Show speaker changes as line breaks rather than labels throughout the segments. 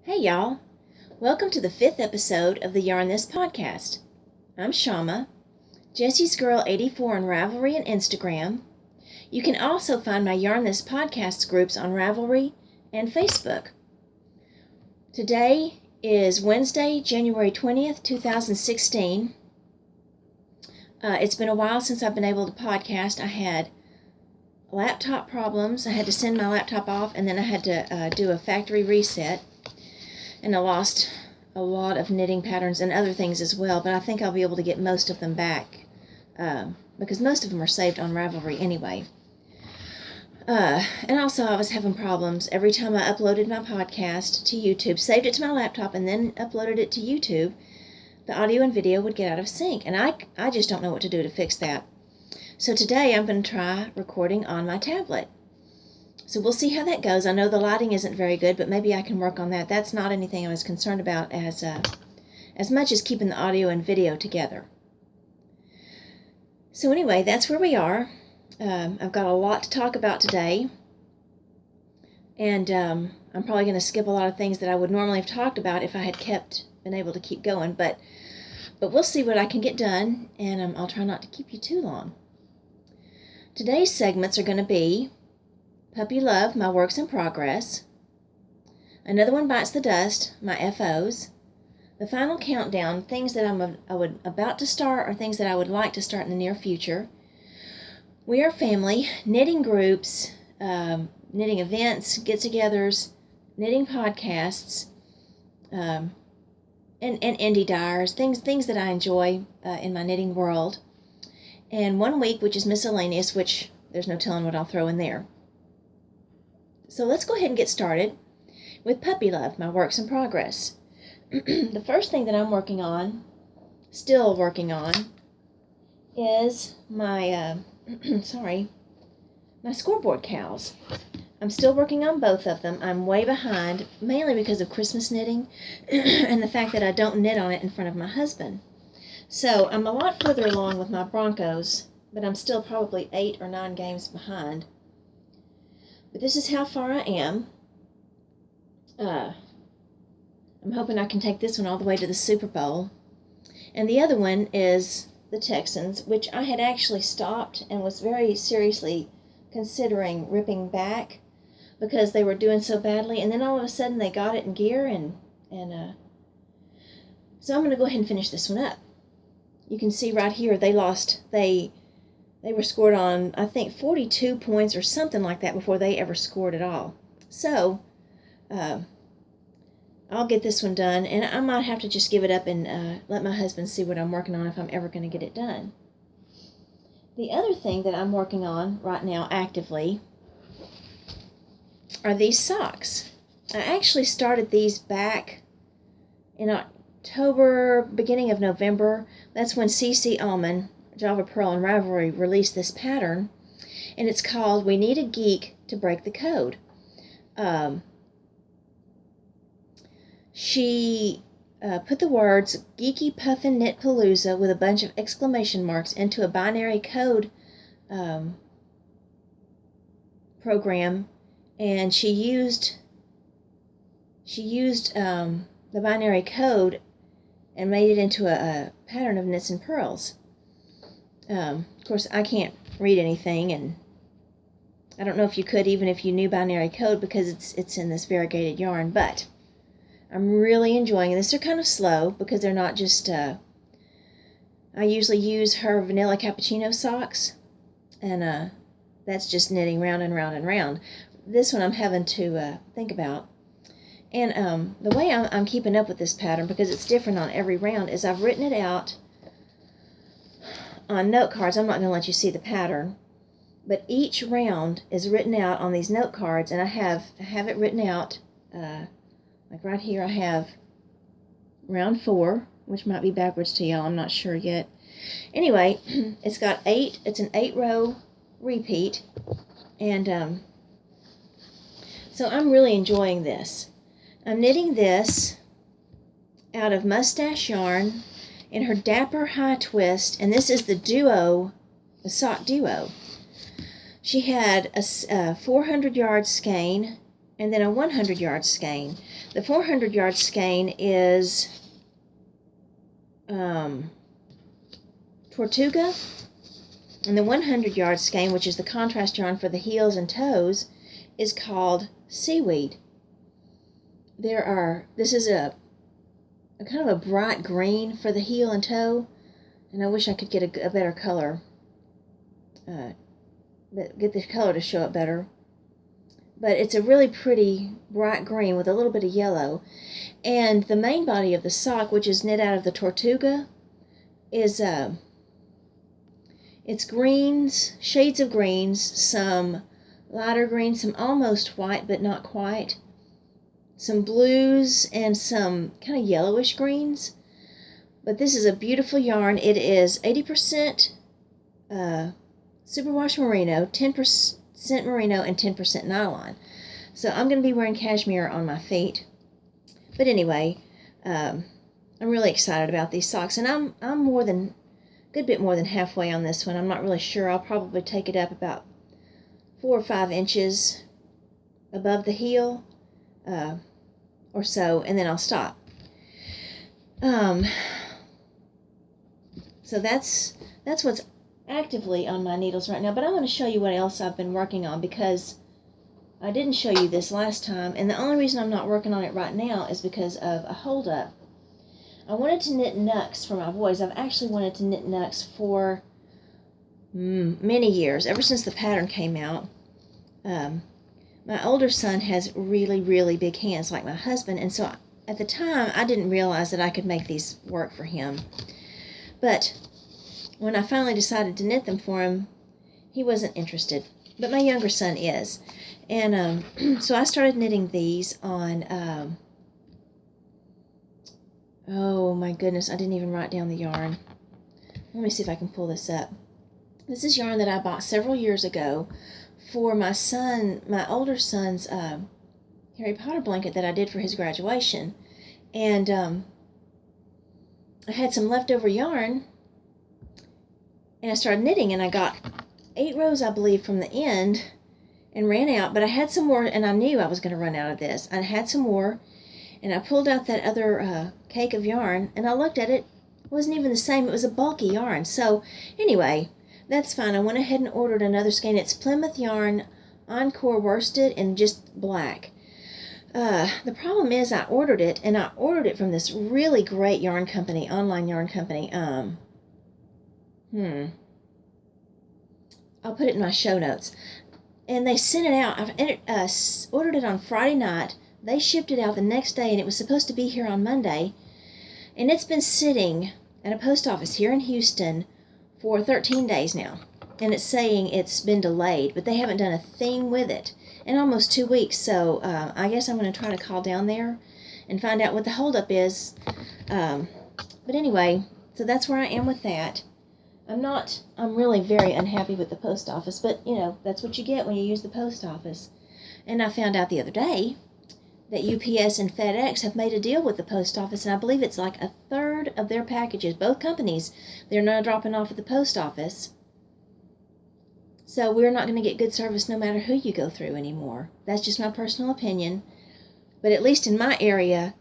Hey y'all, welcome to the 5th episode of the Yarn This podcast. I'm Shama, Jessie's Girl 84 on Ravelry and Instagram. You can also find my Yarn This podcast groups on Ravelry and Facebook. Today is Wednesday, January 20th, 2016. It's been a while since I've been able to podcast. I had laptop problems. I had to send my laptop off, and then I had to do a factory reset. And I lost a lot of knitting patterns and other things as well, but I think I'll be able to get most of them back because most of them are saved on Ravelry anyway. And also I was having problems every time I uploaded my podcast to YouTube, saved it to my laptop, and then uploaded it to YouTube. The audio and video would get out of sync, and I just don't know what to do to fix that. So today I'm going to try recording on my tablet. So we'll see how that goes. I know the lighting isn't very good, but maybe I can work on that. That's not anything I was concerned about as much as keeping the audio and video together. So anyway, that's where we are. I've got a lot to talk about today. And I'm probably going to skip a lot of things that I would normally have talked about if I had been able to keep going. But we'll see what I can get done, and I'll try not to keep you too long. Today's segments are going to be Puppy Love, my works in progress. Another One Bites the Dust, my FOs. The Final Countdown, things that I'm about to start or things that I would like to start in the near future. We Are Family, knitting groups, knitting events, get-togethers, knitting podcasts, and indie dyers, things that I enjoy in my knitting world. And 1 week, which is miscellaneous, which there's no telling what I'll throw in there. So let's go ahead and get started with Puppy Love, my works in progress. The first thing that I'm still working on, is my, my scoreboard cows. I'm still working on both of them. I'm way behind, mainly because of Christmas knitting and the fact that I don't knit on it in front of my husband. So I'm a lot further along with my Broncos, but I'm still probably 8 or 9 games behind. But this is how far I am. I'm hoping I can take this one all the way to the Super Bowl. And the other one is the Texans, which I had actually stopped and was very seriously considering ripping back because they were doing so badly. And then all of a sudden they got it in gear, and so I'm going to go ahead and finish this one up. You can see right here they were scored on, I think, 42 points or something like that before they ever scored at all. So, I'll get this one done, and I might have to just give it up and let my husband see what I'm working on if I'm ever going to get it done. The other thing that I'm working on right now actively are these socks. I actually started these back in October, beginning of November. That's when CC Allman, Java Pearl, and Ravelry released this pattern, and it's called We Need a Geek to Break the Code. She put the words Geeky Puffin Knit Palooza with a bunch of exclamation marks into a binary code program, and she used the binary code and made it into a pattern of knits and pearls. Of course, I can't read anything, and I don't know if you could even if you knew binary code because it's in this variegated yarn, but I'm really enjoying this. They're kind of slow because they're not just, I usually use her vanilla cappuccino socks, and that's just knitting round and round and round. This one I'm having to think about. And the way I'm keeping up with this pattern, because it's different on every round, is I've written it out on note cards. I'm not going to let you see the pattern, but each round is written out on these note cards, and I have it written out, like right here I have round 4, which might be backwards to y'all, I'm not sure yet. Anyway, it's got 8, it's an 8-row repeat, and so I'm really enjoying this. I'm knitting this out of Mustache Yarn in her Dapper High Twist, and this is the sock duo. She had a 400-yard skein and then a 100-yard skein. The 400-yard skein is Tortuga, and the 100-yard skein, which is the contrast yarn for the heels and toes, is called Seaweed. This is a kind of a bright green for the heel and toe, and I wish I could get a better color, get the color to show up better. But it's a really pretty bright green with a little bit of yellow. And the main body of the sock, which is knit out of the Tortuga, is it's greens, shades of greens, some lighter greens, some almost white but not quite, some blues, and some kind of yellowish greens. But this is a beautiful yarn. It is 80% superwash merino, 10% merino, and 10% nylon. So I'm going to be wearing cashmere on my feet. But anyway, I'm really excited about these socks, and I'm a good bit more than halfway on this one. I'm not really sure. I'll probably take it up about 4 or 5 inches above the heel or so, and then I'll stop. So that's what's actively on my needles right now. But I want to show you what else I've been working on, because I didn't show you this last time, and the only reason I'm not working on it right now is because of a holdup. I wanted to knit Nux for my boys. I've actually wanted to knit Nux for many years, ever since the pattern came out. My older son has really, really big hands like my husband, and so at the time I didn't realize that I could make these work for him. But when I finally decided to knit them for him, he wasn't interested. But my younger son is. And so I started knitting these on, oh my goodness, I didn't even write down the yarn. Let me see if I can pull this up. This is yarn that I bought several years ago for my older son's Harry Potter blanket that I did for his graduation. And I had some leftover yarn, and I started knitting, and I got 8 rows, I believe, from the end, and ran out. But I had some more, and I knew I was going to run out of this. I had some more, and I pulled out that other cake of yarn, and I looked at it. It wasn't even the same. It was a bulky yarn. So anyway, that's fine. I went ahead and ordered another skein. It's Plymouth Yarn Encore Worsted in just black. The problem is I ordered it, and I ordered it from this really great yarn company, online yarn company. I'll put it in my show notes. And they sent it out. I ordered it on Friday night. They shipped it out the next day, and it was supposed to be here on Monday. And it's been sitting at a post office here in Houston for 13 days now. And it's saying it's been delayed, but they haven't done a thing with it in almost 2 weeks. So I guess I'm going to try to call down there and find out what the holdup is. But anyway, so that's where I am with that. I'm really very unhappy with the post office, but you know, that's what you get when you use the post office. And I found out the other day that UPS and FedEx have made a deal with the post office, and I believe it's like 1/3 of their packages, both companies, they're not dropping off at the post office. So we're not going to get good service no matter who you go through anymore. That's just my personal opinion. But at least in my area,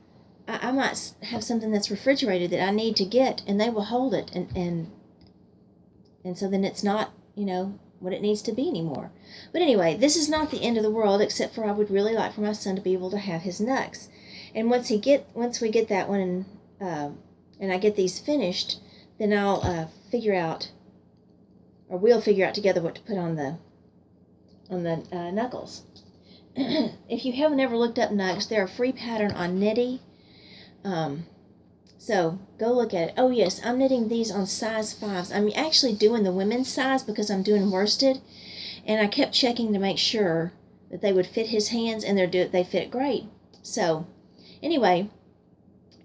I might have something that's refrigerated that I need to get, and they will hold it, and so then it's not, you know, what it needs to be anymore. But anyway, this is not the end of the world, except for I would really like for my son to be able to have his Nux. And once we get that one, and I get these finished, then I'll figure out, or we'll figure out together what to put on the knuckles. If you haven't ever looked up Nux, they're a free pattern on Knitty. So go look at it. Oh yes, I'm knitting these on size 5s. I'm actually doing the women's size because I'm doing worsted, and I kept checking to make sure that they would fit his hands, and they fit great. So anyway,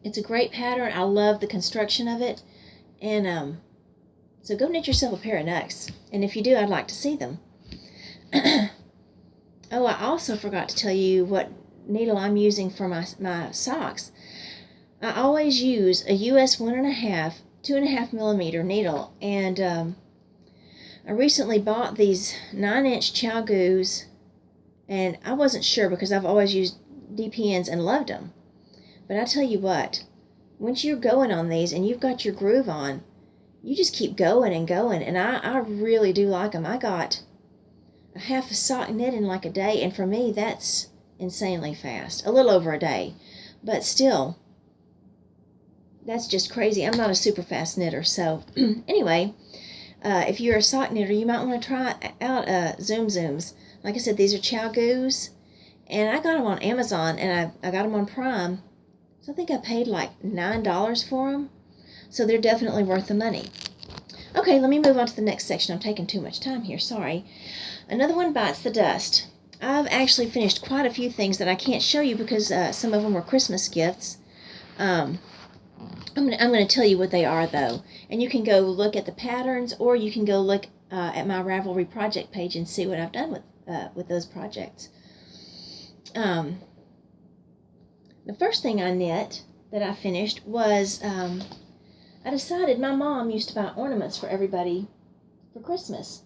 it's a great pattern. I love the construction of it, and so go knit yourself a pair of Nux, and if you do, I'd like to see them. Oh, I also forgot to tell you what needle I'm using for my socks. I always use a US 2.5 millimeter needle, and I recently bought these 9-inch ChiaoGus, And I wasn't sure because I've always used DPNs and loved them. But I tell you what, once you're going on these and you've got your groove on, you just keep going and going. And I really do like them. I got a half a sock knit in like a day, and for me that's insanely fast. A little over a day, but still, that's just crazy. I'm not a super fast knitter. So anyway, if you're a sock knitter, you might want to try out Zoom Zooms. Like I said, these are ChiaoGoo's, and I got them on Amazon, and I got them on Prime. So I think I paid like $9 for them. So they're definitely worth the money. Okay, let me move on to the next section. I'm taking too much time here, sorry. Another one bites the dust. I've actually finished quite a few things that I can't show you because some of them were Christmas gifts. I'm going to tell you what they are, though. And you can go look at the patterns, or you can go look at my Ravelry project page and see what I've done with those projects. The first thing I knit that I finished was, I decided my mom used to buy ornaments for everybody for Christmas.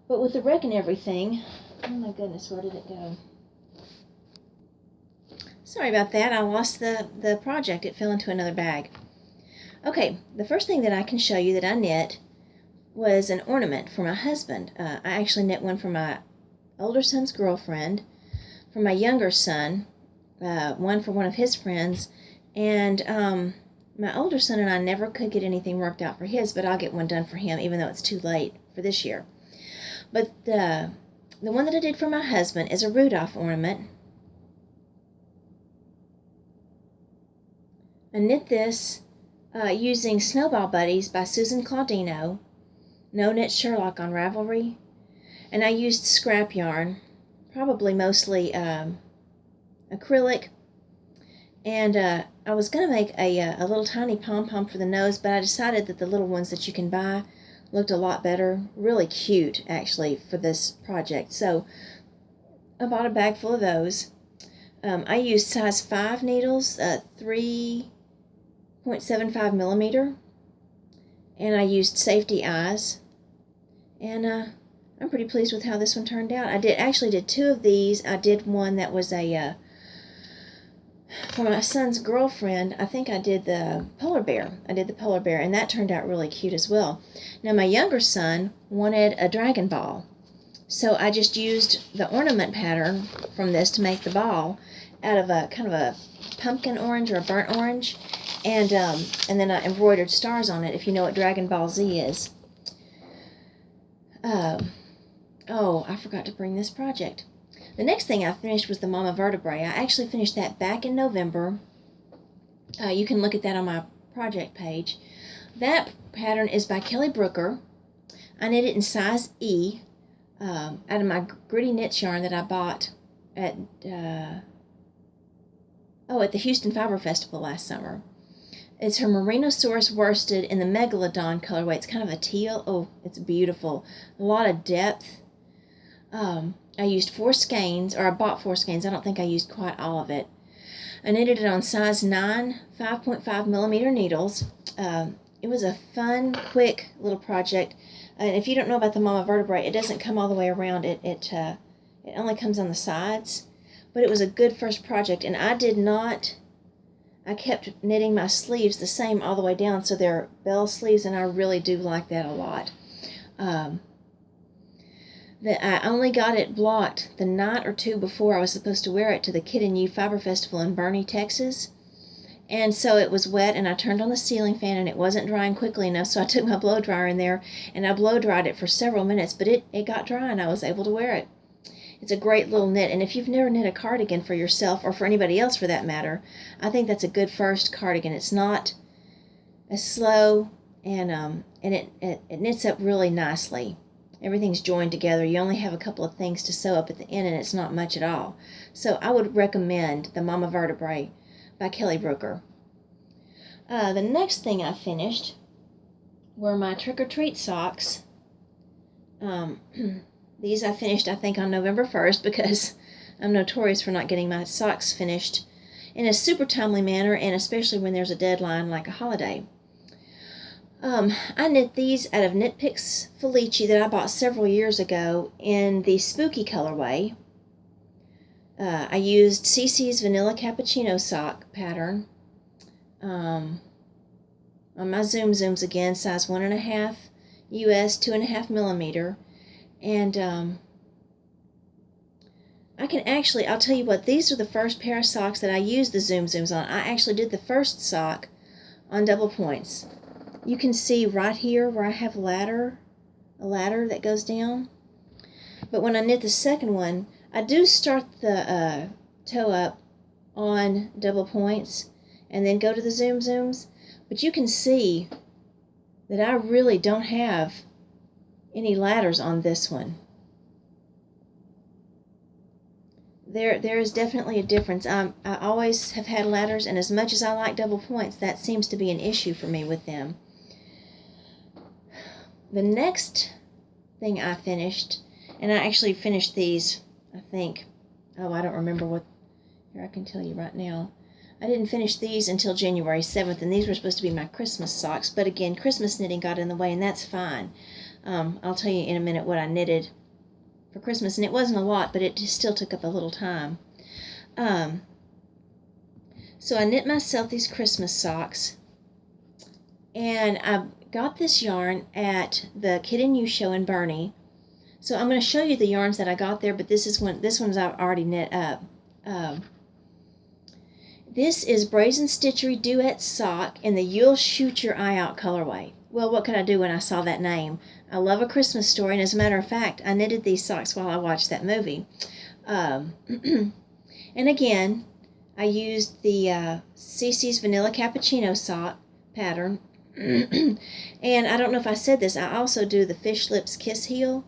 But with the wreck and everything, oh my goodness, where did it go? Sorry about that. I lost the project. It fell into another bag. Okay, the first thing that I can show you that I knit was an ornament for my husband. I actually knit one for my older son's girlfriend, for my younger son, one for one of his friends, and my older son and I never could get anything worked out for his, but I'll get one done for him, even though it's too late for this year. But the one that I did for my husband is a Rudolph ornament. I knit this using Snowball Buddies by Susan Claudino, No Knit Sherlock on Ravelry, and I used scrap yarn, probably mostly acrylic, and I was going to make a little tiny pom-pom for the nose, but I decided that the little ones that you can buy looked a lot better, really cute actually for this project. So I bought a bag full of those. I used size 5 needles, 3.75 millimeter, and I used safety eyes, and I'm pretty pleased with how this one turned out. I actually did 2 of these. I did one that was a for my son's girlfriend. I think I did the polar bear. And that turned out really cute as well. Now my younger son wanted a Dragon Ball, so I just used the ornament pattern from this to make the ball out of a kind of a pumpkin orange or a burnt orange, and then I embroidered stars on it, if you know what Dragon Ball Z is. Oh, I forgot to bring this project. The next thing I finished was the Mama Vertebrae. I actually finished that back in November. You can look at that on my project page. That pattern is by Kelly Brooker. I knit it in size E out of my Gritty Knits yarn that I bought at the Houston Fiber Festival last summer. It's her Merinosaurus worsted in the Megalodon colorway. It's kind of a teal. Oh, it's beautiful. A lot of depth. I used 4 skeins, or I bought 4 skeins. I don't think I used quite all of it. I knitted it on size 9, 5.5 millimeter needles. It was a fun, quick little project. And if you don't know about the Mama Vertebrae, it doesn't come all the way around. It only comes on the sides. But it was a good first project, and I kept knitting my sleeves the same all the way down, so they're bell sleeves, and I really do like that a lot. I only got it blocked the night or 2 before I was supposed to wear it to the Kid and You Fiber Festival in Boerne, Texas. And so it was wet, and I turned on the ceiling fan, and it wasn't drying quickly enough, so I took my blow dryer in there, and I blow dried it for several minutes, but it got dry, and I was able to wear it. It's a great little knit, and if you've never knit a cardigan for yourself, or for anybody else for that matter, I think that's a good first cardigan. It's not as slow, and it knits up really nicely. Everything's joined together. You only have a couple of things to sew up at the end, and it's not much at all. So I would recommend the Mama Vertebrae by Kelly Brooker. The next thing I finished were my Trick or Treat socks. These I finished, I think, on November 1st because I'm notorious for not getting my socks finished in a super timely manner, and especially when there's a deadline like a holiday. I knit these out of Knit Picks Felici that I bought several years ago in the Spooky colorway. I used Cece's Vanilla Cappuccino sock pattern on my Zoom Zooms again, size 1.5 US, 2.5 millimeter. And I can actually, I'll tell you what, these are the first pair of socks that I used the Zoom Zooms on. I actually did the first sock on double points. You can see right here where I have a ladder that goes down. But when I knit the second one, I do start the toe up on double points and then go to the Zoom Zooms. But you can see that I really don't have any ladders on this one. There is definitely a difference. I always have had ladders, and as much as I like double points, that seems to be an issue for me with them. The next thing I finished, and I actually finished these, I think, I don't remember what, here I can tell you right now. I didn't finish these until January 7th, and these were supposed to be my Christmas socks, but again, Christmas knitting got in the way, and that's fine. I'll tell you in a minute what I knitted for Christmas, and it wasn't a lot, but it just still took up a little time. So I knit myself these Christmas socks, and I got this yarn at the Kid and You show in Bernie. So I'm going to show you the yarns that I got there, but this one's I've already knit up. This is Brazen Stitchery Duet Sock in the You'll Shoot Your Eye Out colorway. Well, what could I do when I saw that name? I love A Christmas Story, and as a matter of fact, I knitted these socks while I watched that movie. And again, I used the Cece's Vanilla Cappuccino sock pattern. And I don't know if I said this, I also do the Fish Lips Kiss heel.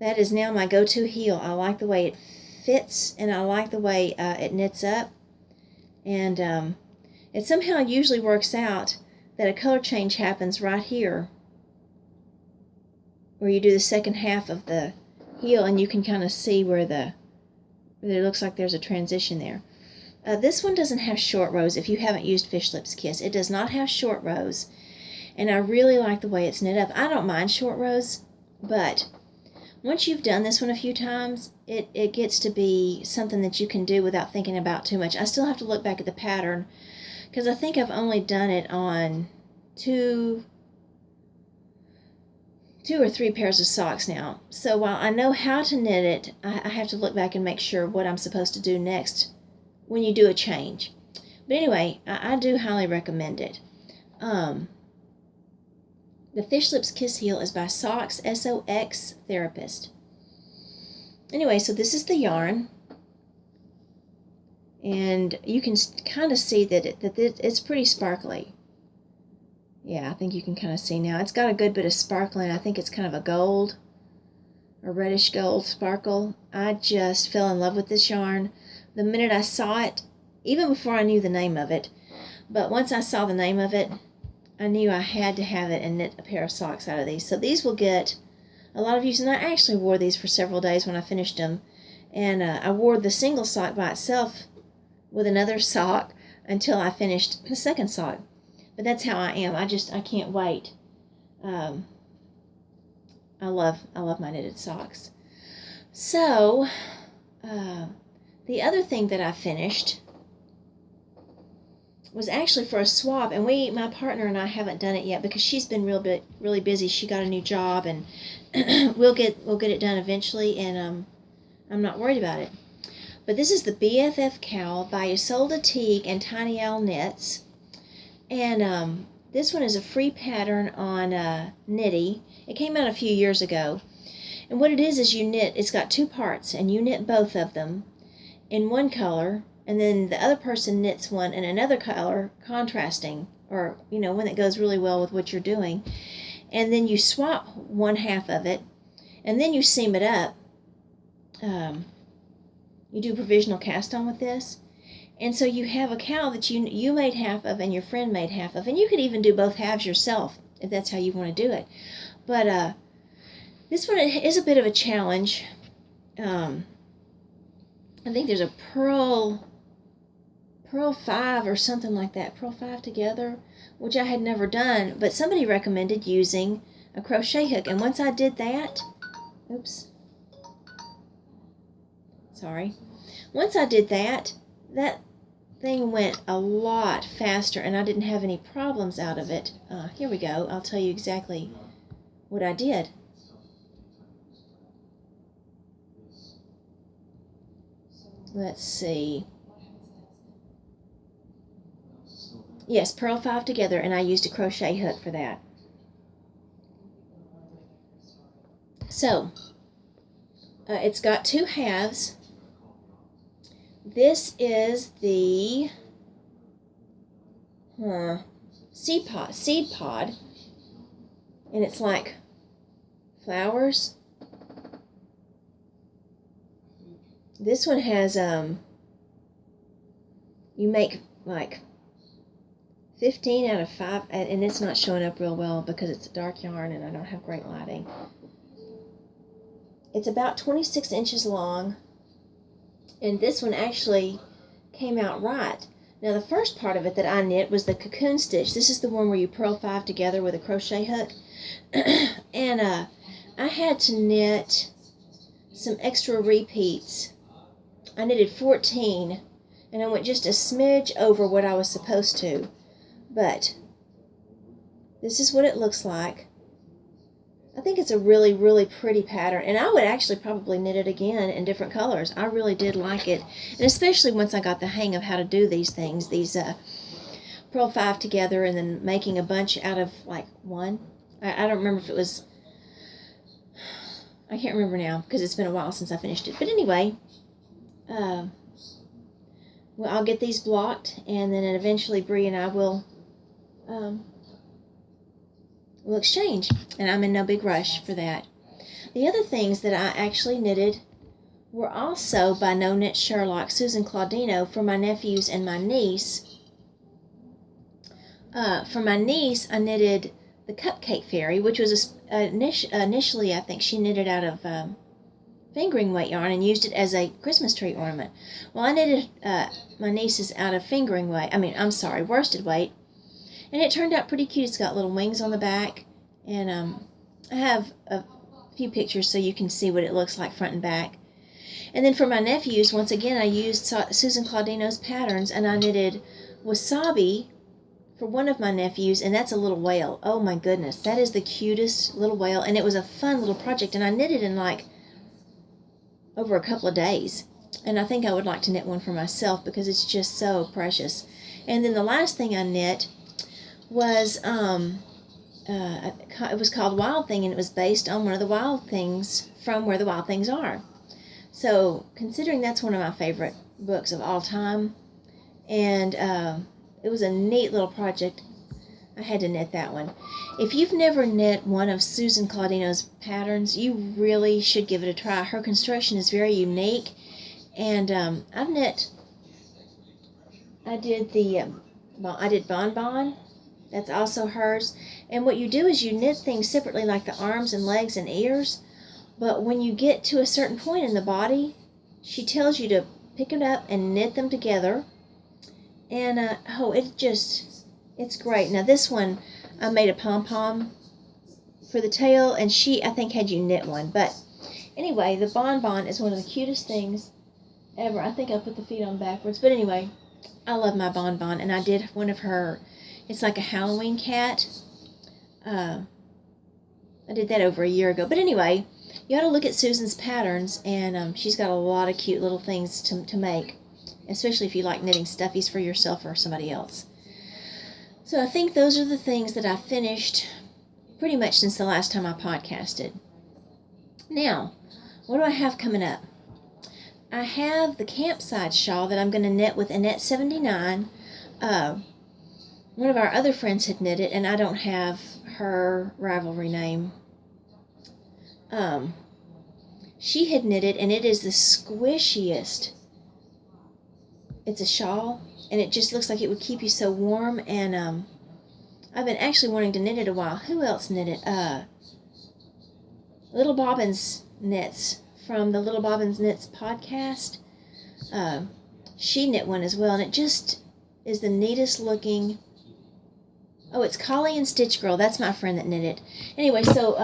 That is now my go-to heel. I like the way it fits, and I like the way it knits up. And it somehow usually works out that a color change happens right here, where you do the second half of the heel, and you can kind of see where it looks like there's a transition there. This one doesn't have short rows if you haven't used Fish Lips Kiss. It does not have short rows, and I really like the way it's knit up. I don't mind short rows, but once you've done this one a few times, it gets to be something that you can do without thinking about too much. I still have to look back at the pattern, because I think I've only done it on two or three pairs of socks now. So while I know how to knit it, I have to look back and make sure what I'm supposed to do next when you do a change. But anyway, I do highly recommend it. The Fish Lips Kiss heel is by Socks, S-O-X Therapist. Anyway, so this is the yarn. And you can kind of see that it's pretty sparkly. Yeah, I think you can kind of see now. It's got a good bit of sparkling. I think it's kind of a gold, a reddish gold sparkle. I just fell in love with this yarn the minute I saw it, even before I knew the name of it. But once I saw the name of it, I knew I had to have it and knit a pair of socks out of these. So these will get a lot of use, and I actually wore these for several days when I finished them. And I wore the single sock by itself with another sock until I finished the second sock. But that's how I am. I can't wait. I love my knitted socks. So, the other thing that I finished was actually for a swap, and my partner and I haven't done it yet because she's been really busy. She got a new job, and we'll get it done eventually, and I'm not worried about it. But this is the BFF Cowl by Isolde Teague and Tiny Owl Knits. And this one is a free pattern on Knitty. It came out a few years ago. And what it is you knit, it's got two parts, and you knit both of them in one color, and then the other person knits one in another color, contrasting, or, one that goes really well with what you're doing. And then you swap one half of it, and then you seam it up. You do provisional cast on with this. And so you have a cowl that you made half of and your friend made half of. And you could even do both halves yourself if that's how you want to do it. But this one is a bit of a challenge. I think there's a Purl 5 or something like that. Purl 5 together, which I had never done. But somebody recommended using a crochet hook. And once I did that, once I did that, that thing went a lot faster and I didn't have any problems out of it. Here we go. I'll tell you exactly what I did. Let's see. Yes, purl 5 together, and I used a crochet hook for that. So, it's got 2 halves. This is the seed pod, and it's like flowers. This one has you make like 15 out of 5, and it's not showing up real well because it's a dark yarn and I don't have great lighting. It's about 26 inches long, and this one actually came out right. Now the first part of it that I knit was the cocoon stitch. This is the one where you purl 5 together with a crochet hook. And I had to knit some extra repeats. I knitted 14, and I went just a smidge over what I was supposed to. But this is what it looks like. I think it's a really, really pretty pattern, and I would actually probably knit it again in different colors. I really did like it, and especially once I got the hang of how to do these things, these purl 5 together and then making a bunch out of like one. I don't remember if it was, I can't remember now because it's been a while since I finished it. But anyway, well, I'll get these blocked, and then eventually Bree and I will we'll exchange, and I'm in no big rush for that. The other things that I actually knitted were also by No Knit Sherlock, Susan Claudino, for my nephews and my niece. For my niece, I knitted the Cupcake Fairy, which was initially, I think she knitted out of fingering weight yarn and used it as a Christmas tree ornament. Well, I knitted my niece's out of worsted weight, and it turned out pretty cute. It's got little wings on the back, and I have a few pictures so you can see what it looks like front and back. And then for my nephews, once again, I used Susan Claudino's patterns, and I knitted Wasabi for one of my nephews, and that's a little whale. Oh my goodness, that is the cutest little whale, and it was a fun little project, and I knitted in like over a couple of days. And I think I would like to knit one for myself because it's just so precious. And then the last thing I knit was it was called Wild Thing, and it was based on one of the Wild Things from Where the Wild Things Are. So considering that's one of my favorite books of all time, and it was a neat little project, I had to knit that one. If you've never knit one of Susan Claudino's patterns, you really should give it a try. Her construction is very unique, and I did Bonbon. That's also hers. And what you do is you knit things separately, like the arms and legs and ears. But when you get to a certain point in the body, she tells you to pick it up and knit them together. And it's great. Now this one, I made a pom-pom for the tail, and she, I think, had you knit one. But anyway, the Bonbon is one of the cutest things ever. I think I put the feet on backwards. But anyway, I love my Bonbon, and I did one of her. It's like a Halloween cat. I did that over a year ago. But anyway, you ought to look at Susan's patterns, and she's got a lot of cute little things to make, especially if you like knitting stuffies for yourself or somebody else. So I think those are the things that I finished pretty much since the last time I podcasted. Now, what do I have coming up? I have the campsite shawl that I'm going to knit with Annette 79. One of our other friends had knit it, and I don't have her rivalry name. She had knit it, and it is the squishiest. It's a shawl, and it just looks like it would keep you so warm, and I've been actually wanting to knit it a while. Who else knit it? Little Bobbins Knits from the Little Bobbins Knits podcast. She knit one as well, and it just is the neatest looking. Oh, it's Collie and Stitch Girl. That's my friend that knit it. Anyway, so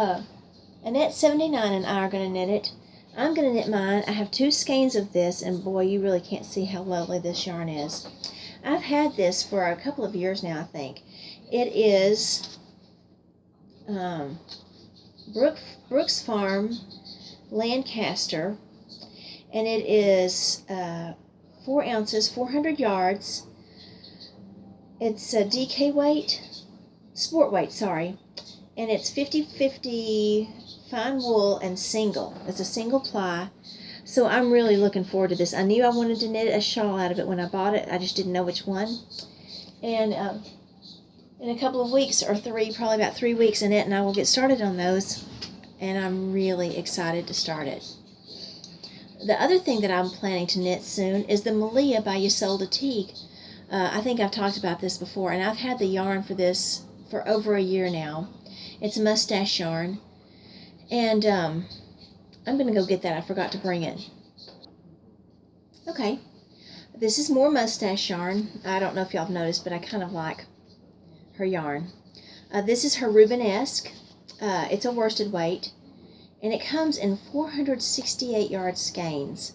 Annette 79 and I are going to knit it. I'm going to knit mine. I have 2 skeins of this, and boy, you really can't see how lovely this yarn is. I've had this for a couple of years now, I think. It is Brooks Farm Lancaster, and it is 4 ounces, 400 yards. It's a DK weight, sport weight, sorry, and it's 50-50 fine wool and single. It's a single ply, so I'm really looking forward to this. I knew I wanted to knit a shawl out of it when I bought it. I just didn't know which one. And in a couple of weeks or 3, probably about 3 weeks in it, and I will get started on those, and I'm really excited to start it. The other thing that I'm planning to knit soon is the Malia by Ysolda Teague. I think I've talked about this before, and I've had the yarn for this for over a year now. It's a mustache yarn, and I'm going to go get that. I forgot to bring it. Okay, this is more mustache yarn. I don't know if y'all have noticed, but I kind of like her yarn. This is her Rubenesque. It's a worsted weight, and it comes in 468 yard skeins.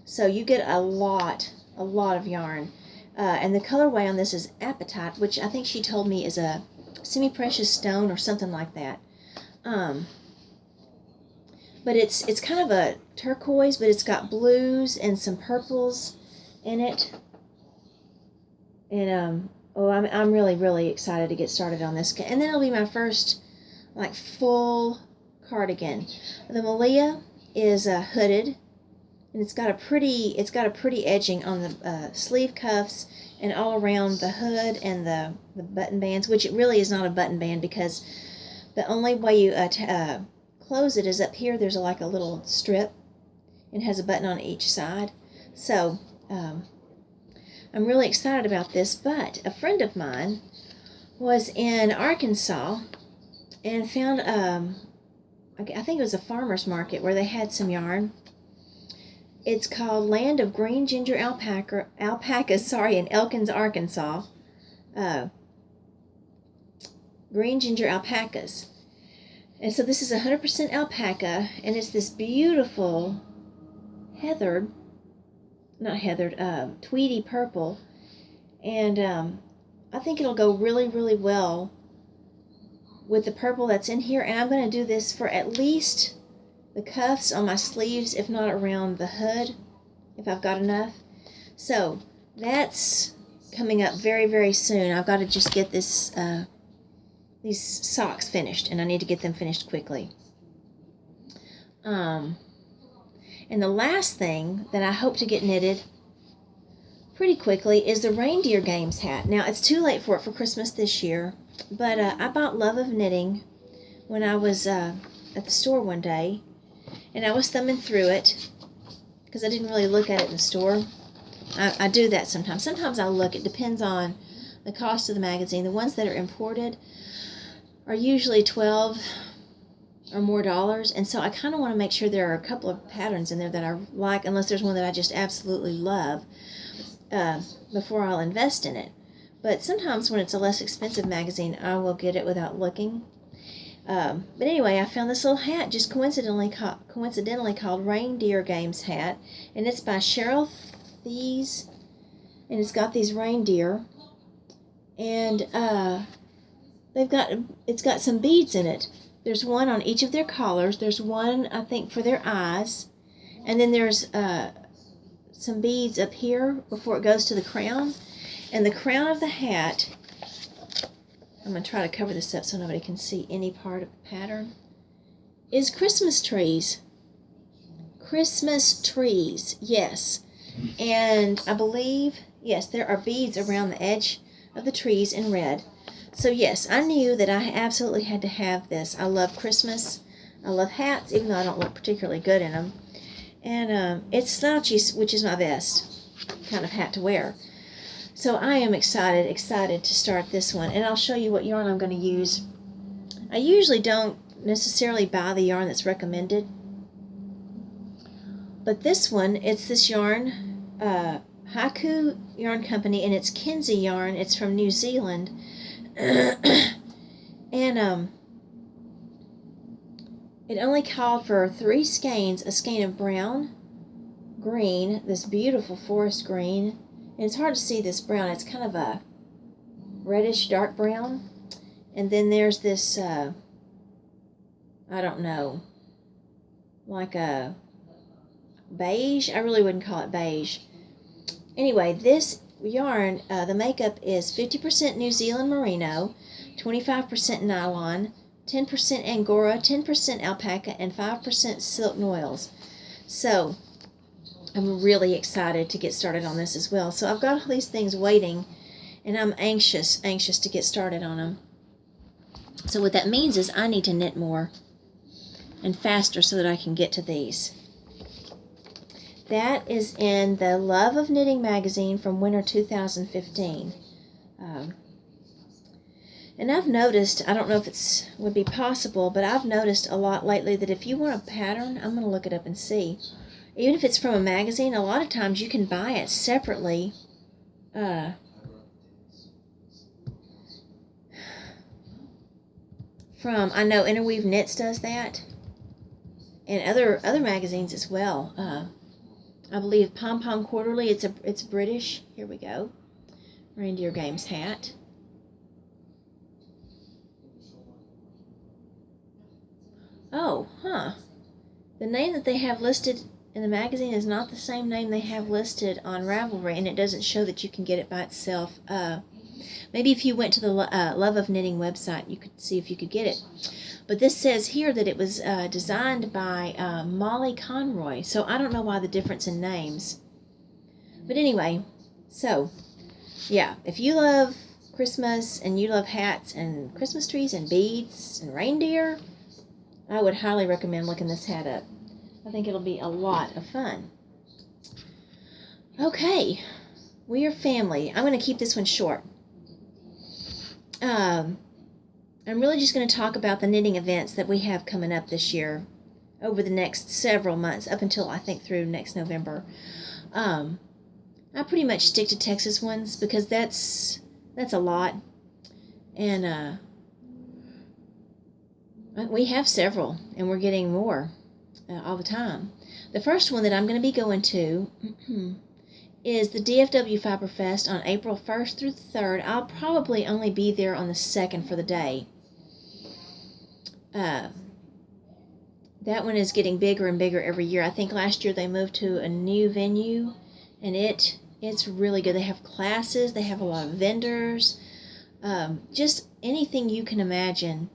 So you get a lot of yarn. And the colorway on this is Appetite, which I think she told me is a semi-precious stone or something like that. But it's kind of a turquoise, but it's got blues and some purples in it. And I'm really excited to get started on this. And then it'll be my first like full cardigan. The Malia is hooded, and it's got a pretty edging on the sleeve cuffs and all around the hood and the button bands, which it really is not a button band because the only way you close it is up here. There's like a little strip and has a button on each side. So I'm really excited about this, but a friend of mine was in Arkansas and found, I think it was a farmer's market where they had some yarn. It's called Land of Green Ginger Alpacas, in Elkins, Arkansas. Green Ginger Alpacas. And so this is 100% alpaca, and it's this beautiful tweedy purple. And I think it'll go really well with the purple that's in here. And I'm going to do this for at least the cuffs on my sleeves, if not around the hood, if I've got enough. So that's coming up very soon. I've got to just get this these socks finished, and I need to get them finished quickly. And the last thing that I hope to get knitted pretty quickly is the Reindeer Games hat. Now, it's too late for it for Christmas this year, but I bought Love of Knitting when I was at the store one day, and I was thumbing through it because I didn't really look at it in the store. I do that sometimes. Sometimes I'll look. It depends on the cost of the magazine. The ones that are imported are usually $12 or more, and so I kind of want to make sure there are a couple of patterns in there that I like, unless there's one that I just absolutely love, before I'll invest in it. But sometimes when it's a less expensive magazine, I will get it without looking. But anyway, I found this little hat just coincidentally called Reindeer Games hat, and it's by Cheryl Thies, and it's got these reindeer, and it's got some beads in it. There's one on each of their collars. There's one, I think, for their eyes, and then there's some beads up here before it goes to the crown. And the crown of the hat, I'm going to try to cover this up so nobody can see any part of the pattern, is Christmas trees. Christmas trees, yes. And I believe, yes, there are beads around the edge of the trees in red. So yes, I knew that I absolutely had to have this. I love Christmas. I love hats, even though I don't look particularly good in them. And it's slouchy, which is my best kind of hat to wear. So I am excited to start this one. And I'll show you what yarn I'm going to use. I usually don't necessarily buy the yarn that's recommended. But this one, it's this yarn, Haiku Yarn Company, and it's Kinsey yarn. It's from New Zealand. And It only called for 3 skeins, a skein of brown, green, this beautiful forest green, and it's hard to see this brown, it's kind of a reddish dark brown, and then there's this, I don't know, like a beige. I really wouldn't call it beige. Anyway, this yarn, the makeup is 50% New Zealand merino, 25% nylon, 10% angora, 10% alpaca, and 5% silk noils. So I'm really excited to get started on this as well. So I've got all these things waiting, and I'm anxious to get started on them. So what that means is I need to knit more and faster so that I can get to these. That is in the Love of Knitting magazine from winter 2015. And I've noticed, I don't know if it would be possible, but I've noticed a lot lately that if you want a pattern, I'm going to look it up and see. Even if it's from a magazine, a lot of times you can buy it separately. I know Interweave Knits does that, and other magazines as well. I believe Pom Pom Quarterly, it's British. Here we go. Reindeer Games hat. Oh, huh. The name that they have listed in the magazine is not the same name they have listed on Ravelry, and it doesn't show that you can get it by itself. Maybe if you went to the Love of Knitting website, you could see if you could get it. But this says here that it was designed by Molly Conroy, so I don't know why the difference in names. But anyway, so, yeah, if you love Christmas and you love hats and Christmas trees and beads and reindeer, I would highly recommend looking this hat up. I think it'll be a lot of fun. Okay, we are family. I'm going to keep this one short. I'm really just going to talk about the knitting events that we have coming up this year over the next several months, up until I think through next November. I pretty much stick to Texas ones because that's a lot, and we have several, and we're getting more all the time. The first one that I'm going to be going to is the DFW Fiber Fest on April 1st through the 3rd. I'll probably only be there on the 2nd for the day. That one is getting bigger and bigger every year. I think last year they moved to a new venue, and it's really good. They have classes, they have a lot of vendors, just anything you can imagine.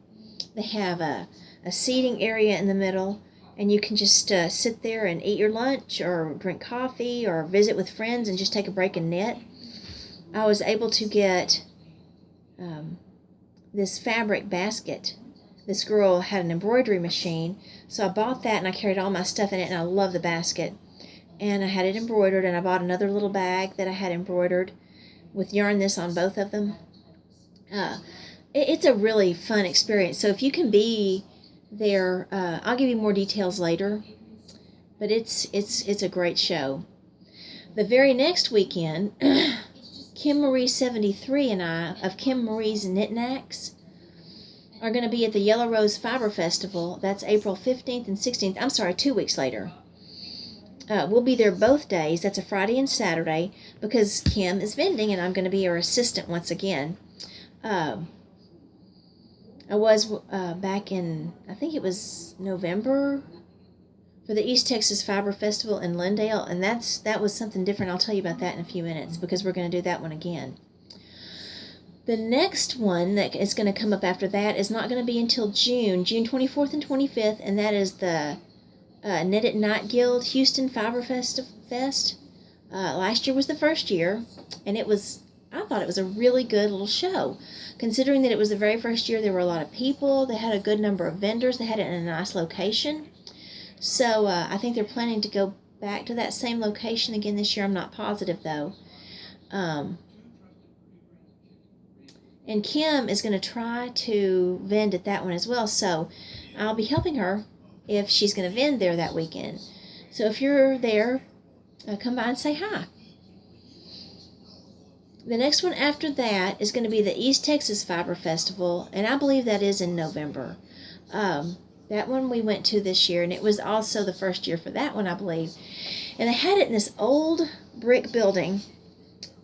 They have a seating area in the middle, and you can just sit there and eat your lunch or drink coffee or visit with friends and just take a break and knit. I was able to get this fabric basket. This girl had an embroidery machine, so I bought that and I carried all my stuff in it, and I love the basket. And I had it embroidered, and I bought another little bag that I had embroidered with Yarn This on both of them. It's a really fun experience. So if you can be there, I'll give you more details later, but it's a great show. The very next weekend, Kim Marie 73 and I of Kim Marie's Knit Knacks are going to be at the Yellow Rose Fiber Festival. That's April 15th and 16th. I'm sorry, 2 weeks later. We'll be there both days. That's a Friday and Saturday, because Kim is vending and I'm going to be her assistant once again. I was back in, I think it was November, for the East Texas Fiber Festival in Lindale, and that was something different. I'll tell you about that in a few minutes, because we're going to do that one again. The next one that is going to come up after that is not going to be until June 24th and 25th, and that is the Knit at Night Guild Houston Fiber Fest. Last year was the first year, and I thought it was a really good little show. Considering that it was the very first year, there were a lot of people. They had a good number of vendors. They had it in a nice location. So I think they're planning to go back to that same location again this year. I'm not positive, though. And Kim is going to try to vend at that one as well. So I'll be helping her if she's going to vend there that weekend. So if you're there, come by and say hi. The next one after that is going to be the East Texas Fiber Festival, and I believe that is in November. That one we went to this year, and it was also the first year for that one, I believe. And they had it in this old brick building,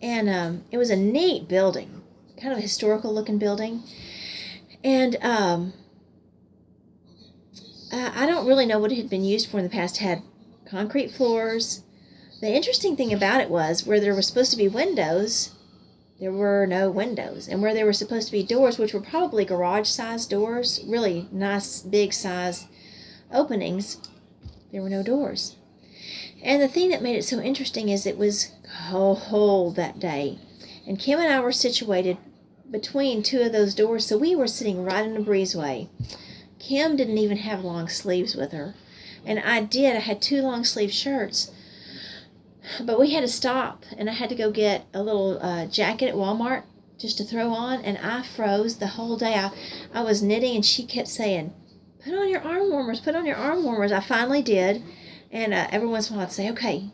and it was a neat building, kind of a historical looking building. And I don't really know what it had been used for in the past. It had concrete floors. The interesting thing about it was where there were supposed to be windows, there were no windows. And where there were supposed to be doors, which were probably garage-sized doors, really nice, big-size openings, there were no doors. And the thing that made it so interesting is it was cold that day. And Kim and I were situated between two of those doors, so we were sitting right in the breezeway. Kim didn't even have long sleeves with her. And I did. I had 2 long-sleeve shirts. But we had to stop, and I had to go get a little jacket at Walmart just to throw on, and I froze the whole day. I was knitting, and she kept saying, put on your arm warmers, put on your arm warmers. I finally did, and every once in a while I'd say, okay,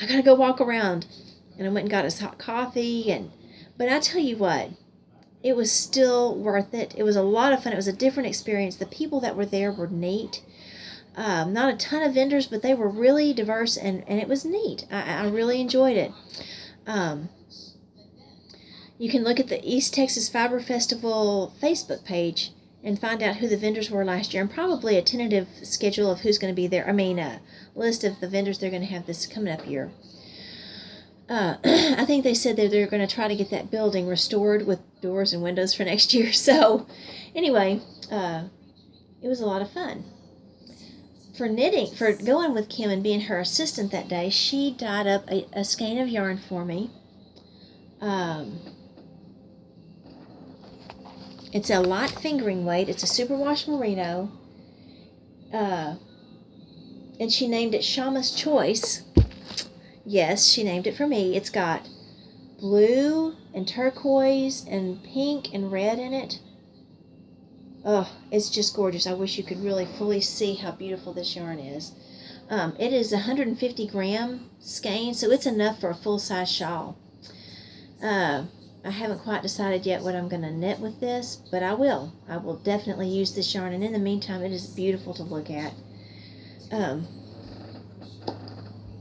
I got to go walk around. And I went and got us hot coffee, but I tell you what, it was still worth it. It was a lot of fun. It was a different experience. The people that were there were neat. Not a ton of vendors, but they were really diverse, and it was neat. I really enjoyed it. You can look at the East Texas Fiber Festival Facebook page and find out who the vendors were last year, and probably a tentative schedule of who's going to be there. A list of the vendors they're going to have this coming up year. I think they said that they're going to try to get that building restored with doors and windows for next year. So, anyway, it was a lot of fun. For going with Kim and being her assistant that day, she dyed up a skein of yarn for me. It's a light fingering weight. It's a superwash merino. And she named it Shama's Choice. Yes, she named it for me. It's got blue and turquoise and pink and red in it. Oh, it's just gorgeous. I wish you could really fully see how beautiful this yarn is. It is 150 gram skein, so it's enough for a full-size shawl. I haven't quite decided yet what I'm going to knit with this, but I will. I will definitely use this yarn, and in the meantime, it is beautiful to look at.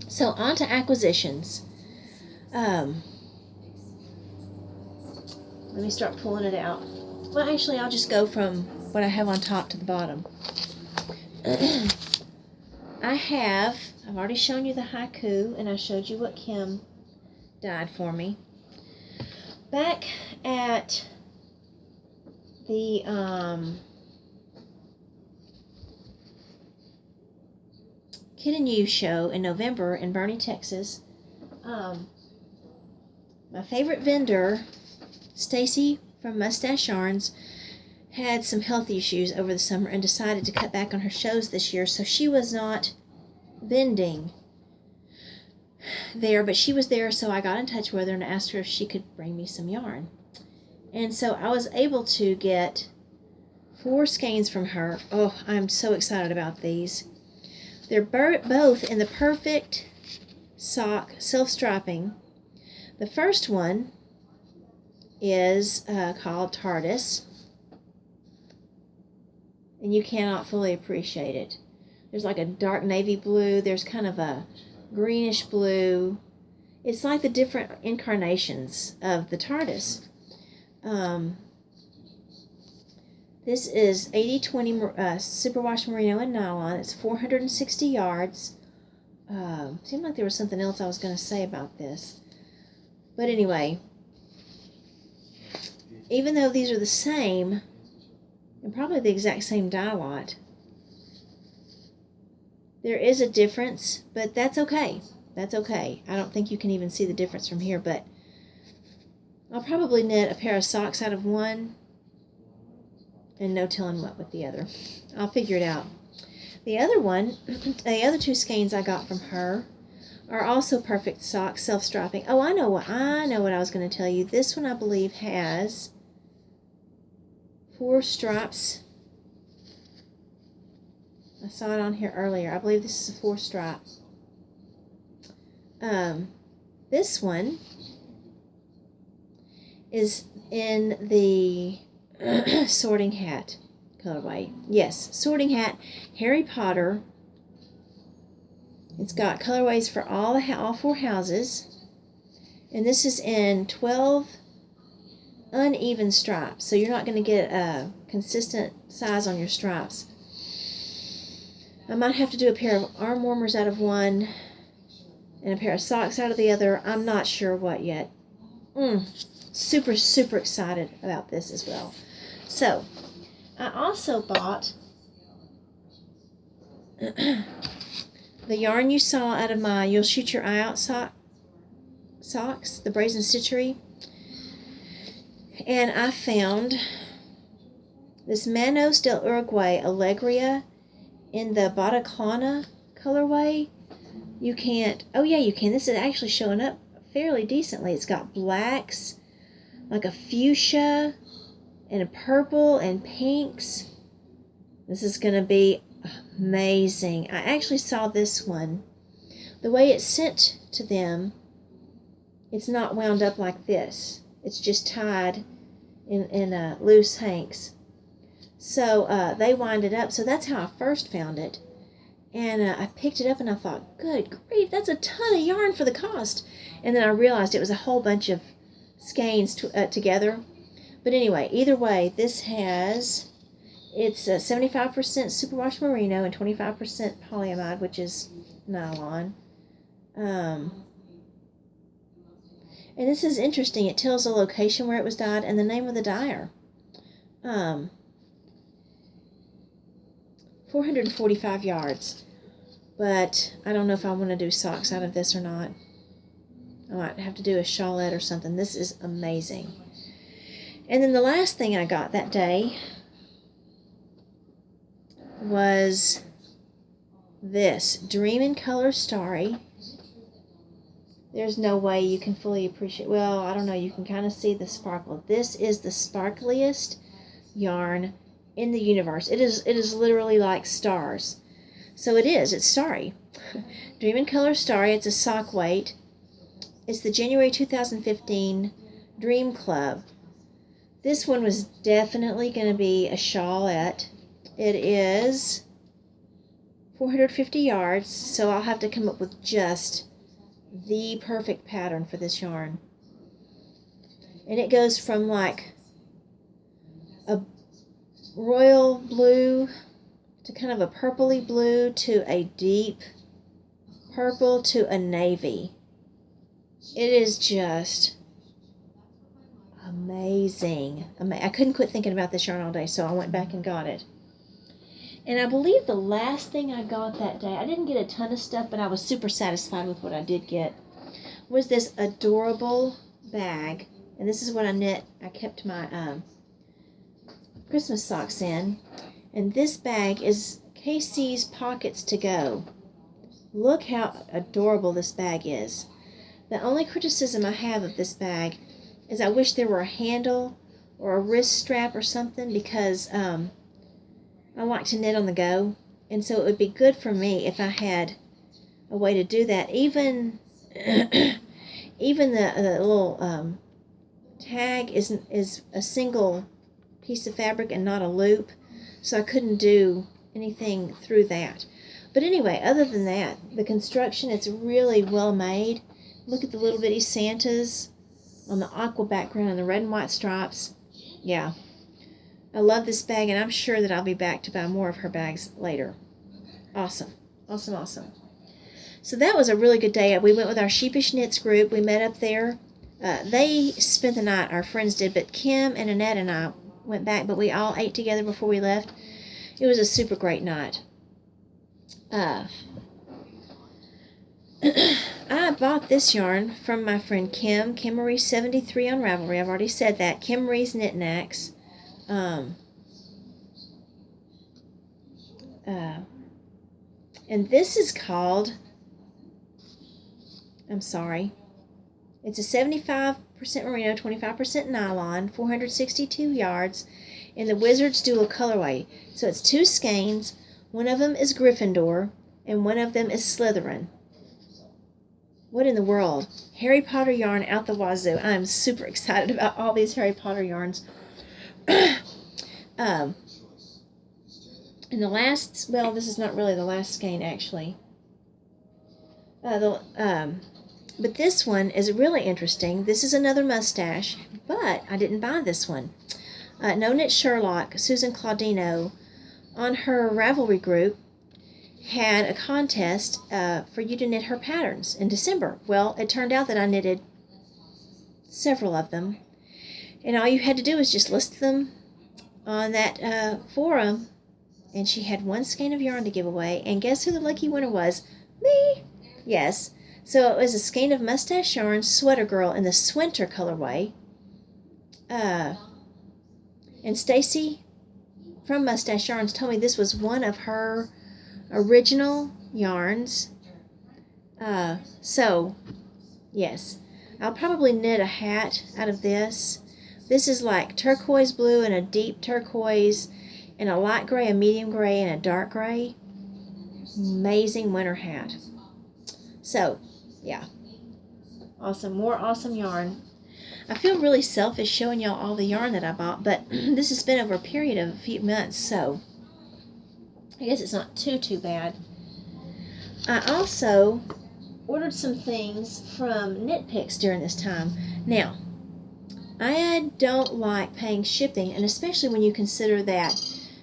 So on to acquisitions. Let me start pulling it out. Well, actually, I'll just go from what I have on top to the bottom. I've already shown you the haiku, and I showed you what Kim dyed for me. Back at the Kid and You show in November in Boerne, Texas, my favorite vendor, Stacy from Mustache Yarns, had some health issues over the summer and decided to cut back on her shows this year, so she was not vending there, but she was there, so I got in touch with her and asked her if she could bring me some yarn. And so I was able to get 4 skeins from her. Oh, I'm so excited about these. They're both in the perfect sock self-striping. The first one is called TARDIS, and you cannot fully appreciate it. There's like a dark navy blue, there's kind of a greenish blue. It's like the different incarnations of the TARDIS. This is 80/20 superwash merino and nylon. It's 460 yards. Seemed like there was something else I was going to say about this. But anyway, even though these are the same, and probably the exact same dye lot, there is a difference, but that's okay. That's okay. I don't think you can even see the difference from here, but I'll probably knit a pair of socks out of one, and no telling what with the other. I'll figure it out. The other one, the other 2 skeins I got from her are also perfect socks, self-striping. Oh, I know what I was going to tell you. This one, I believe, has 4 stripes. I saw it on here earlier. I believe this is a 4 stripe. This one is in the sorting hat colorway. Yes, Sorting Hat, Harry Potter. It's got colorways for all 4 houses. And this is in 12 uneven stripes. So you're not going to get a consistent size on your stripes. I might have to do a pair of arm warmers out of one and a pair of socks out of the other. I'm not sure what yet. Super, super excited about this as well. So, I also bought the yarn you saw out of my You'll Shoot Your Eye Out socks, the Brazen Stitchery. And I found this Manos del Uruguay Alegria in the Bataclana colorway. You can't, oh yeah, you can. This is actually showing up fairly decently. It's got blacks, like a fuchsia, and a purple, and pinks. This is going to be amazing. I actually saw this one. The way it's sent to them, it's not wound up like this. It's just tied in loose hanks. So they wind it up. So that's how I first found it. And I picked it up and I thought, good grief, that's a ton of yarn for the cost. And then I realized it was a whole bunch of skeins together. But anyway, either way, this has, it's 75% superwash merino and 25% polyamide, which is nylon. And this is interesting. It tells the location where it was dyed and the name of the dyer. 445 yards. But I don't know if I want to do socks out of this or not. I might have to do a shawlette or something. This is amazing. And then the last thing I got that day was this Dream in Color Starry. There's no way you can fully appreciate, well, I don't know, you can kind of see the sparkle. This is the sparkliest yarn in the universe. It is literally like stars. So it's starry. Dream in Color Starry, it's a sock weight. It's the January 2015 Dream Club. This one was definitely going to be a shawlette. It is 450 yards, so I'll have to come up with just the perfect pattern for this yarn. And it goes from like a royal blue to kind of a purpley blue to a deep purple to a navy. It is just amazing. I couldn't quit thinking about this yarn all day, so I went back and got it. And I believe the last thing I got that day, I didn't get a ton of stuff, but I was super satisfied with what I did get, was this adorable bag. And this is what I kept my Christmas socks in. And this bag is KC's Pockets to Go. Look how adorable this bag is. The only criticism I have of this bag is I wish there were a handle or a wrist strap or something, because I like to knit on the go, and so it would be good for me if I had a way to do that. Even even the little tag is a single piece of fabric and not a loop, so I couldn't do anything through that. But anyway, other than that, the construction, it's really well made. Look at the little bitty Santas on the aqua background and the red and white stripes. Yeah. I love this bag, and I'm sure that I'll be back to buy more of her bags later. Awesome. Awesome, awesome. So that was a really good day. We went with our Sheepish Knits group. We met up there. They spent the night, our friends did, but Kim and Annette and I went back, but we all ate together before we left. It was a super great night. I bought this yarn from my friend Kim Marie 73 on Ravelry. I've already said that. Kim Marie's Knit Knacks. And this is called, I'm sorry, it's a 75% merino, 25% nylon, 462 yards, in the Wizards Dual colorway. So it's 2 skeins. One of them is Gryffindor, and one of them is Slytherin. What in the world? Harry Potter yarn out the wazoo. I'm super excited about all these Harry Potter yarns. And the last, well, this is not really the last skein actually. But this one is really interesting. This is another mustache, but I didn't buy this one. No Knit Sherlock, Susan Claudino, on her Ravelry group, had a contest for you to knit her patterns in December. Well, it turned out that I knitted several of them, and all you had to do was just list them on that forum, and she had one skein of yarn to give away, and guess who the lucky winner was? Me! Yes. So it was a skein of mustache yarn, Sweater Girl, in the Swinter colorway. And Stacy from Mustache Yarns told me this was one of her original yarns. So, yes. I'll probably knit a hat out of this. This is like turquoise blue and a deep turquoise and a light gray, a medium gray, and a dark gray. Amazing winter hat. So, yeah. Awesome. More awesome yarn. I feel really selfish showing y'all all the yarn that I bought, but this has been over a period of a few months, so I guess it's not too bad. I also ordered some things from Knit Picks during this time. Now, I don't like paying shipping, and especially when you consider that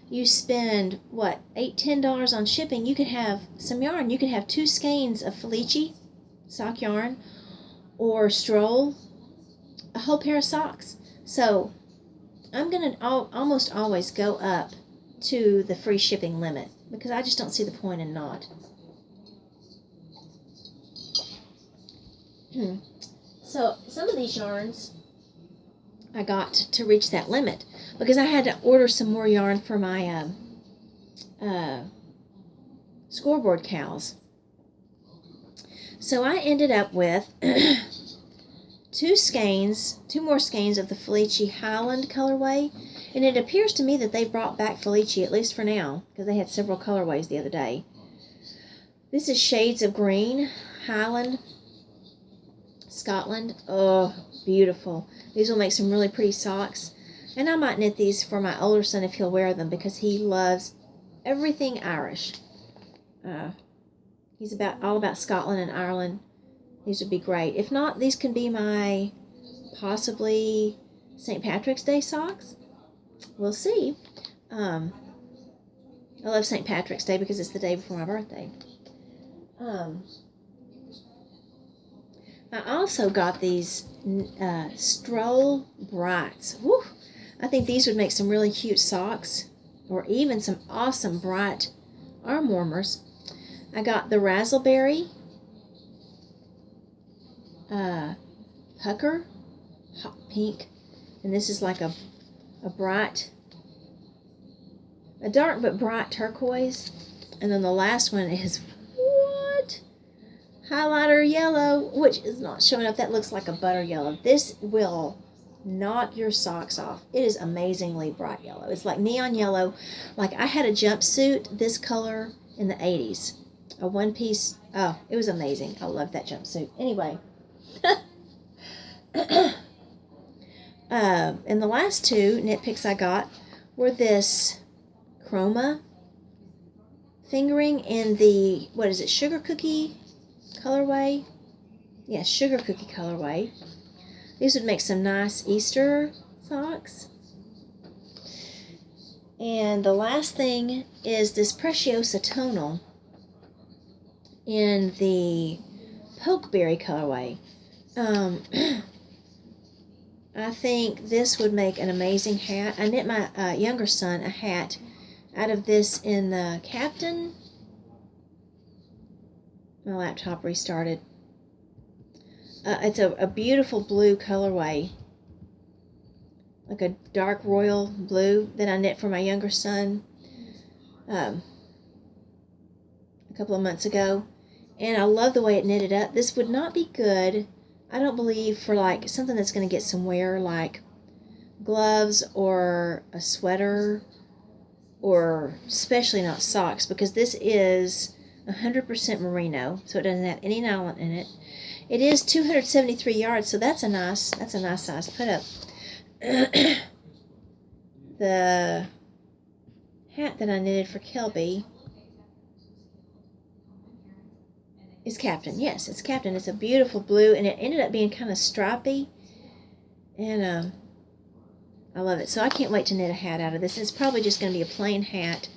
you spend, what, $8, $10 on shipping, you could have some yarn. You could have 2 skeins of Felici sock yarn or Stroll, a whole pair of socks. So I'm going to almost always go up to the free shipping limit because I just don't see the point in not. So some of these yarns I got to reach that limit because I had to order some more yarn for my scoreboard cows. So I ended up with 2 more skeins of the Felici Highland colorway, and it appears to me that they brought back Felici, at least for now, because they had several colorways the other day. This is Shades of Green, Highland, Scotland. Oh, beautiful. These will make some really pretty socks, and I might knit these for my older son if he'll wear them, because he loves everything Irish. He's all about Scotland and Ireland. These would be great. If not, these can be my possibly St. Patrick's Day socks. We'll see. I love St. Patrick's Day because it's the day before my birthday. I also got these Stroll Brights. Woo! I think these would make some really cute socks, or even some awesome bright arm warmers. I got the Razzleberry Pucker, hot pink, and this is like a dark but bright turquoise. And then the last one is highlighter yellow, which is not showing up. That looks like a butter yellow. This will knock your socks off. It is amazingly bright yellow. It's like neon yellow. Like I had a jumpsuit this color in the 80s. A one piece. Oh, it was amazing. I love that jumpsuit. Anyway. And the last 2 knit picks I got were this Chroma fingering in the, what is it, Sugar Cookie colorway? Yes, Sugar Cookie colorway. These would make some nice Easter socks. And the last thing is this Preciosa Tonal in the Pokeberry colorway. I think this would make an amazing hat. I knit my younger son a hat out of this in the Captain. My laptop restarted. It's a beautiful blue colorway, like a dark royal blue that I knit for my younger son a couple of months ago, and I love the way it knitted up. This would not be good, I don't believe, for like something that's going to get some wear, like gloves or a sweater, or especially not socks, because this is 100% merino, so it doesn't have any nylon in it. It is 273 yards, so that's a nice size to put up. The hat that I knitted for Kelby is Captain. Yes, it's Captain. It's a beautiful blue, and it ended up being kind of stripy, and I love it. So I can't wait to knit a hat out of this. It's probably just going to be a plain hat.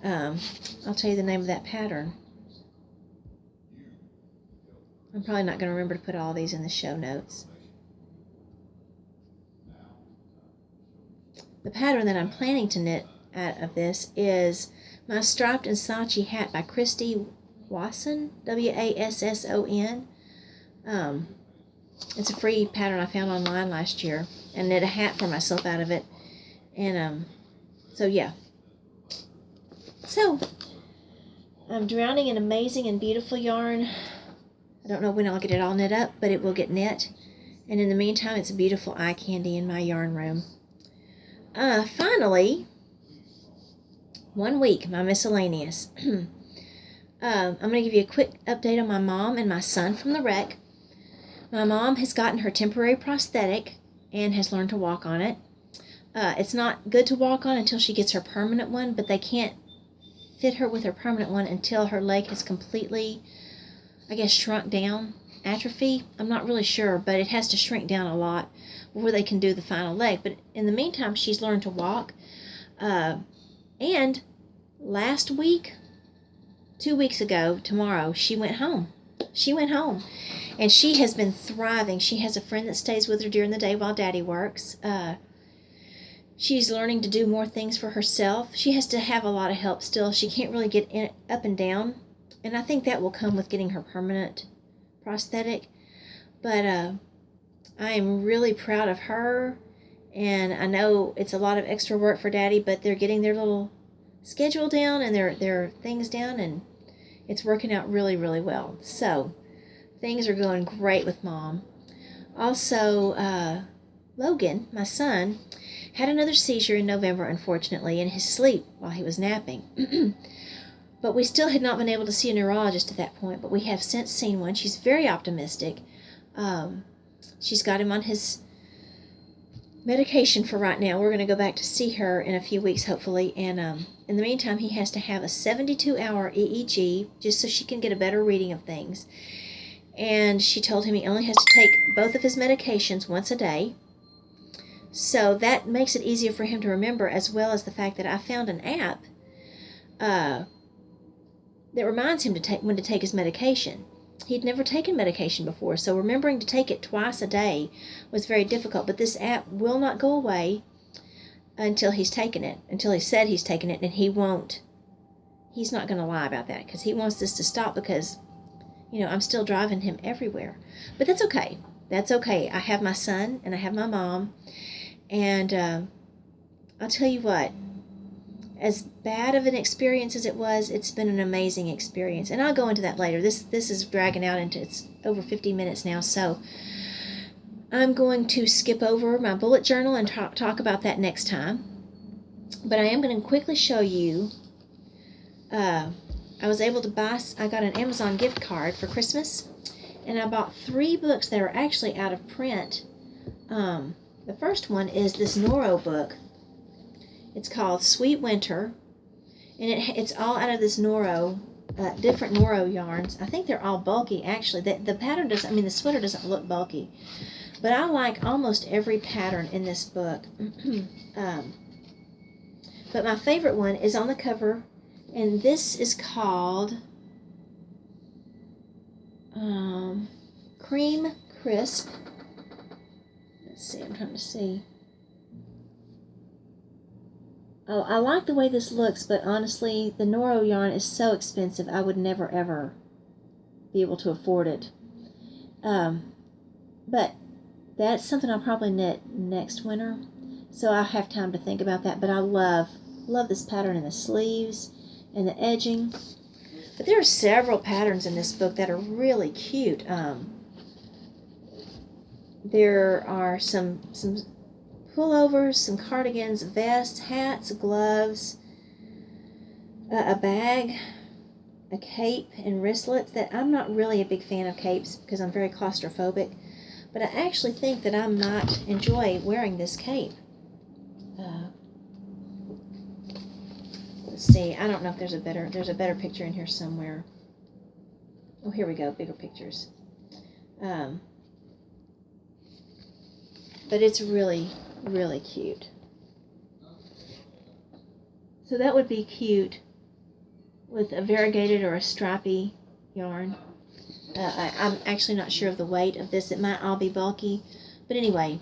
I'll tell you the name of that pattern. I'm probably not going to remember to put all these in the show notes. The pattern that I'm planning to knit out of this is my Striped and Saatchi hat by Christy Wasson, Wasson. It's a free pattern I found online last year and knit a hat for myself out of it. And so yeah. So I'm drowning in amazing and beautiful yarn. I don't know when I'll get it all knit up, but it will get knit. And in the meantime, it's a beautiful eye candy in my yarn room. Finally, 1 week, my miscellaneous. I'm going to give you a quick update on my mom and my son from the wreck. My mom has gotten her temporary prosthetic and has learned to walk on it. It's not good to walk on until she gets her permanent one, but they can't fit her with her permanent one until her leg has completely, I guess, shrunk down. Atrophy, I'm not really sure, but it has to shrink down a lot before they can do the final leg. But in the meantime, she's learned to walk. And last week, 2 weeks ago, tomorrow, she went home. She went home. And she has been thriving. She has a friend that stays with her during the day while Daddy works. She's learning to do more things for herself. She has to have a lot of help still. She can't really get up and down. And I think that will come with getting her permanent prosthetic. But I am really proud of her. And I know it's a lot of extra work for Daddy, but they're getting their little schedule down and their things down, and it's working out really, really well. So things are going great with Mom. Also, Logan, my son, had another seizure in November, unfortunately, in his sleep while he was napping. But we still had not been able to see a neurologist at that point, but we have since seen one. She's very optimistic. She's got him on his medication for right now. We're going to go back to see her in a few weeks, hopefully. And in the meantime, he has to have a 72-hour EEG just so she can get a better reading of things. And she told him he only has to take both of his medications once a day. So that makes it easier for him to remember, as well as the fact that I found an app that reminds him when to take his medication. He'd never taken medication before, so remembering to take it twice a day was very difficult. But this app will not go away until he's taken it, until he said he's taken it, and he's not going to lie about that, because he wants this to stop because, I'm still driving him everywhere. But that's okay. That's okay. I have my son, and I have my mom, and I'll tell you what, as bad of an experience as it was, it's been an amazing experience. And I'll go into that later. This is dragging out it's over 50 minutes now, so I'm going to skip over my bullet journal and talk about that next time. But I am going to quickly show you, I was able to I got an Amazon gift card for Christmas, and I bought 3 books that are actually out of print. The first one is this Noro book. It's called Sweet Winter, and it's all out of this Noro, different Noro yarns. I think they're all bulky, actually. The pattern doesn't, the sweater doesn't look bulky, but I like almost every pattern in this book. But my favorite one is on the cover, and this is called Cream Crisp. Let's see, I'm trying to see. Oh, I like the way this looks, but honestly, the Noro yarn is so expensive, I would never, ever be able to afford it. But that's something I'll probably knit next winter, so I'll have time to think about that. But I love this pattern in the sleeves and the edging. But there are several patterns in this book that are really cute. There are some pullovers, some cardigans, vests, hats, gloves, a bag, a cape, and wristlets. That I'm not really a big fan of capes because I'm very claustrophobic, but I actually think that I might enjoy wearing this cape. let's see. I don't know if there's a better picture in here somewhere. Oh, here we go. Bigger pictures. But it's really, really cute. So that would be cute with a variegated or a stripy yarn. I'm actually not sure of the weight of this. It might all be bulky. But anyway,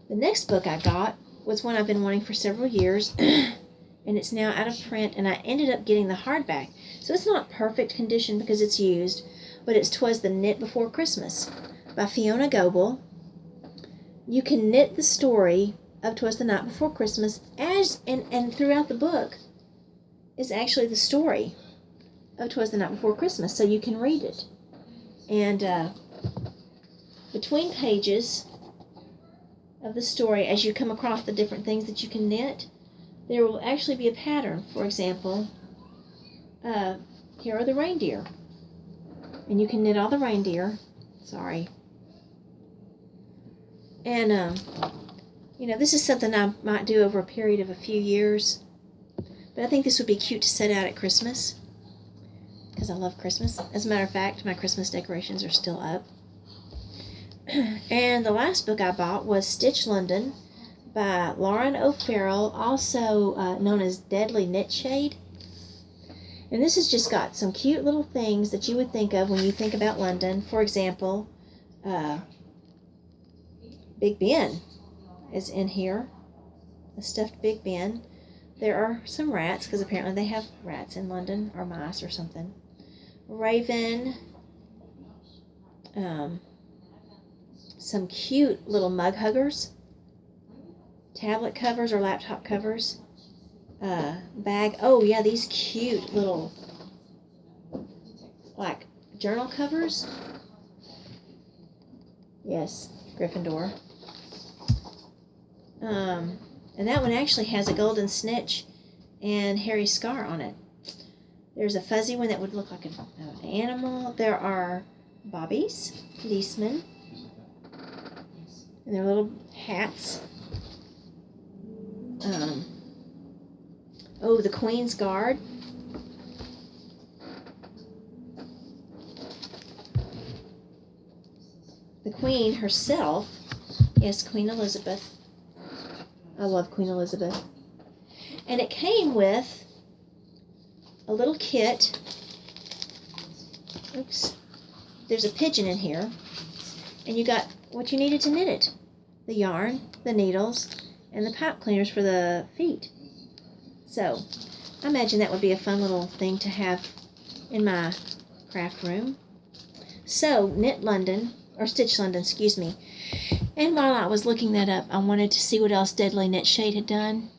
the next book I got was one I've been wanting for several years. And it's now out of print. And I ended up getting the hardback. So it's not perfect condition because it's used. But it's 'Twas the Knit Before Christmas by Fiona Goebel. You can knit the story of 'Twas the Night Before Christmas and throughout the book is actually the story of 'Twas the Night Before Christmas, so you can read it. And between pages of the story, as you come across the different things that you can knit, there will actually be a pattern. For example, here are the reindeer. And you can knit all the reindeer. Sorry. And, this is something I might do over a period of a few years. But I think this would be cute to set out at Christmas. Because I love Christmas. As a matter of fact, my Christmas decorations are still up. And the last book I bought was Stitch London by Lauren O'Farrell, also known as Deadly Knit Shade. And this has just got some cute little things that you would think of when you think about London. For example, Big Ben is in here. A stuffed Big Ben. There are some rats, because apparently they have rats in London, or mice or something. Raven. Some cute little mug huggers. Tablet covers or laptop covers. Bag. Oh, yeah, these cute little, like, journal covers. Yes, Gryffindor. And that one actually has a golden snitch and hairy scar on it. There's a fuzzy one that would look like an animal. There are bobbies, policemen, and their little hats. The Queen's Guard. The Queen herself. Yes, Queen Elizabeth. I love Queen Elizabeth. And it came with a little kit. Oops. There's a pigeon in here. And you got what you needed to knit it. The yarn, the needles, and the pipe cleaners for the feet. So, I imagine that would be a fun little thing to have in my craft room. So, Stitch London, excuse me. And while I was looking that up, I wanted to see what else Deadly Knit Shade had done.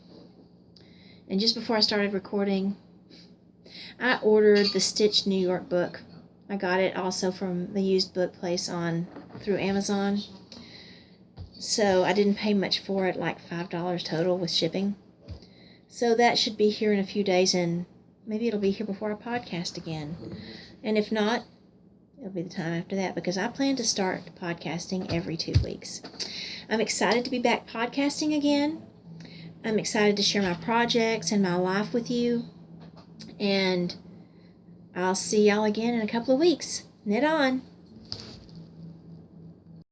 And just before I started recording, I ordered the Stitch New York book. I got it also from the used book place through Amazon. So I didn't pay much for it, like $5 total with shipping. So that should be here in a few days, and maybe it'll be here before I podcast again. And if not, it'll be the time after that, because I plan to start podcasting every 2 weeks. I'm excited to be back podcasting again. I'm excited to share my projects and my life with you. And I'll see y'all again in a couple of weeks. Knit on!